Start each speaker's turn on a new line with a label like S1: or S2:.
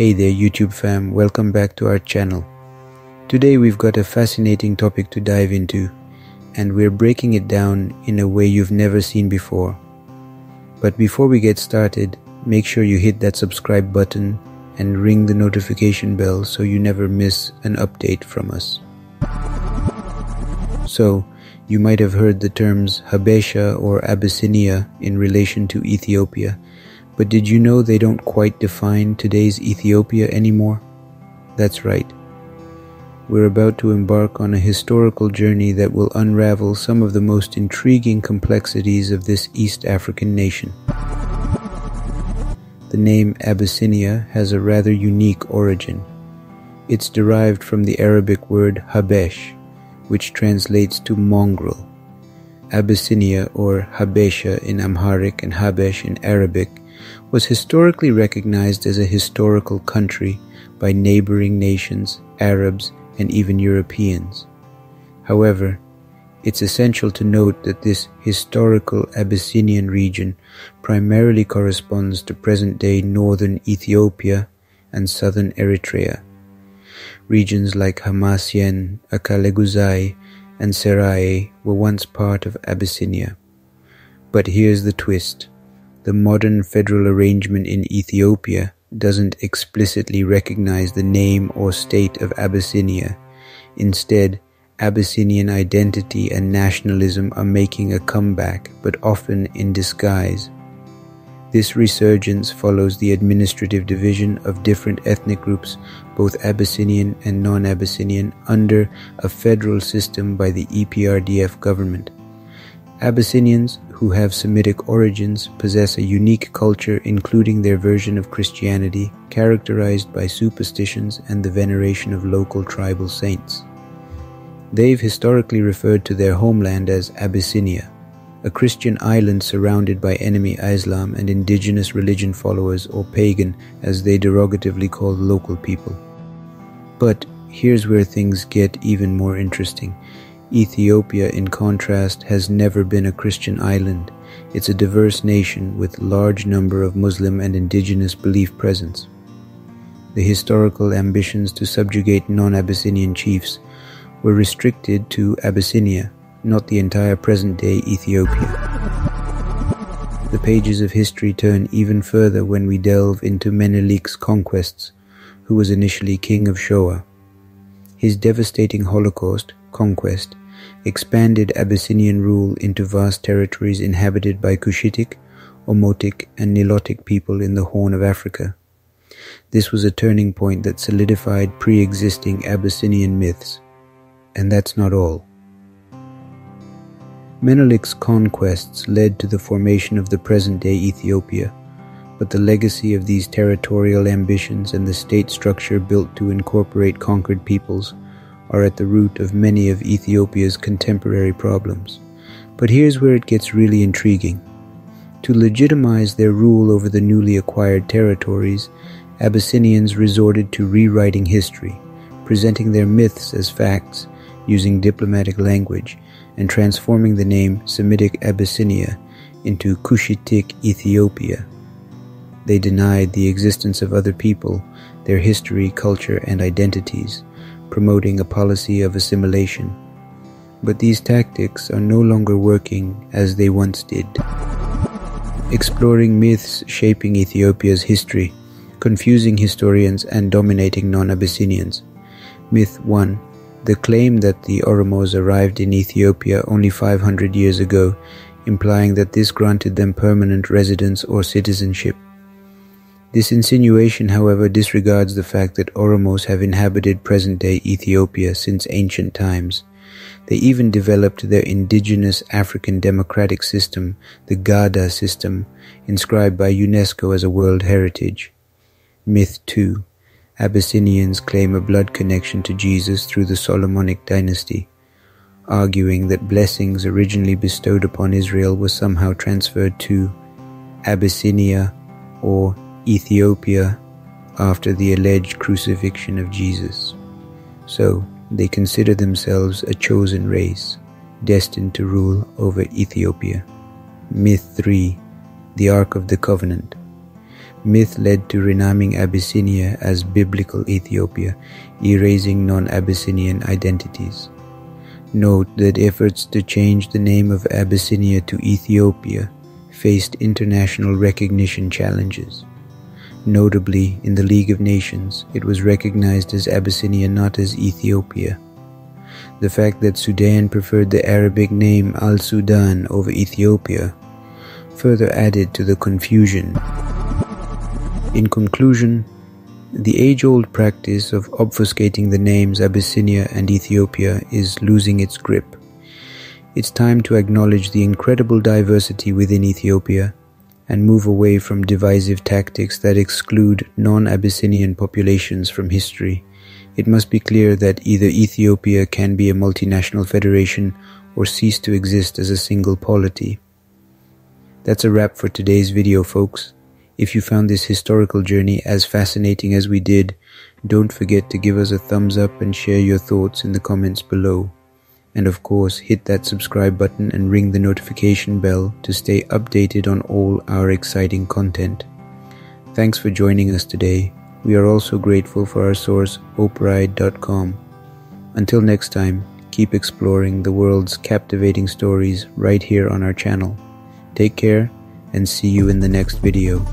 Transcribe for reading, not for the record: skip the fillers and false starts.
S1: Hey there YouTube fam, welcome back to our channel. Today we've got a fascinating topic to dive into, and we're breaking it down in a way you've never seen before. But before we get started, make sure you hit that subscribe button and ring the notification bell so you never miss an update from us. So, you might have heard the terms Habasha or Abyssinia in relation to Ethiopia, but did you know they don't quite define today's Ethiopia anymore? That's right. We're about to embark on a historical journey that will unravel some of the most intriguing complexities of this East African nation. The name Abyssinia has a rather unique origin. It's derived from the Arabic word Habesh, which translates to mongrel. Abyssinia, or Habesha in Amharic and Habesh in Arabic, was historically recognized as a historical country by neighboring nations, Arabs, and even Europeans. However, it's essential to note that this historical Abyssinian region primarily corresponds to present-day northern Ethiopia and southern Eritrea. Regions like Hamasien, Akaleguzai, and Serae were once part of Abyssinia. But here's the twist. The modern federal arrangement in Ethiopia doesn't explicitly recognize the name or state of Abyssinia. Instead, Abyssinian identity and nationalism are making a comeback, but often in disguise. This resurgence follows the administrative division of different ethnic groups, both Abyssinian and non-Abyssinian, under a federal system by the EPRDF government. Abyssinians, who have Semitic origins, possess a unique culture including their version of Christianity, characterized by superstitions and the veneration of local tribal saints. They've historically referred to their homeland as Abyssinia, a Christian island surrounded by enemy Islam and indigenous religion followers, or pagan, as they derogatively call local people. But here's where things get even more interesting. Ethiopia, in contrast, has never been a Christian island. It's a diverse nation with a large number of Muslim and indigenous belief presence. The historical ambitions to subjugate non-Abyssinian chiefs were restricted to Abyssinia, not the entire present-day Ethiopia. The pages of history turn even further when we delve into Menelik's conquests, who was initially king of Shoa. His devastating Holocaust, conquest, expanded Abyssinian rule into vast territories inhabited by Cushitic, Omotic, and Nilotic people in the Horn of Africa. This was a turning point that solidified pre-existing Abyssinian myths. And that's not all. Menelik's conquests led to the formation of the present-day Ethiopia, but the legacy of these territorial ambitions and the state structure built to incorporate conquered peoples are at the root of many of Ethiopia's contemporary problems. But here's where it gets really intriguing. To legitimize their rule over the newly acquired territories, Abyssinians resorted to rewriting history, presenting their myths as facts, using diplomatic language, and transforming the name Semitic Abyssinia into Cushitic Ethiopia. They denied the existence of other people, their history, culture, and identities, promoting a policy of assimilation. But these tactics are no longer working as they once did. Exploring myths shaping Ethiopia's history, confusing historians and dominating non-Abyssinians. Myth 1. The claim that the Oromos arrived in Ethiopia only 500 years ago, implying that this granted them permanent residence or citizenship. This insinuation, however, disregards the fact that Oromos have inhabited present-day Ethiopia since ancient times. They even developed their indigenous African democratic system, the Gada system, inscribed by UNESCO as a World Heritage. Myth 2. Abyssinians claim a blood connection to Jesus through the Solomonic dynasty, arguing that blessings originally bestowed upon Israel were somehow transferred to Abyssinia or Ethiopia after the alleged crucifixion of Jesus. So, they consider themselves a chosen race, destined to rule over Ethiopia. Myth 3. The Ark of the Covenant. Myth led to renaming Abyssinia as Biblical Ethiopia, erasing non-Abyssinian identities. Note that efforts to change the name of Abyssinia to Ethiopia faced international recognition challenges. Notably, in the League of Nations, it was recognized as Abyssinia, not as Ethiopia. The fact that Sudan preferred the Arabic name Al-Sudan over Ethiopia further added to the confusion. In conclusion, the age-old practice of obfuscating the names Abyssinia and Ethiopia is losing its grip. It's time to acknowledge the incredible diversity within Ethiopia and move away from divisive tactics that exclude non-Abyssinian populations from history. It must be clear that either Ethiopia can be a multinational federation or cease to exist as a single polity. That's a wrap for today's video, folks. If you found this historical journey as fascinating as we did, don't forget to give us a thumbs up and share your thoughts in the comments below. And of course, hit that subscribe button and ring the notification bell to stay updated on all our exciting content. Thanks for joining us today. We are also grateful for our source, opride.com. Until next time, keep exploring the world's captivating stories right here on our channel. Take care and see you in the next video.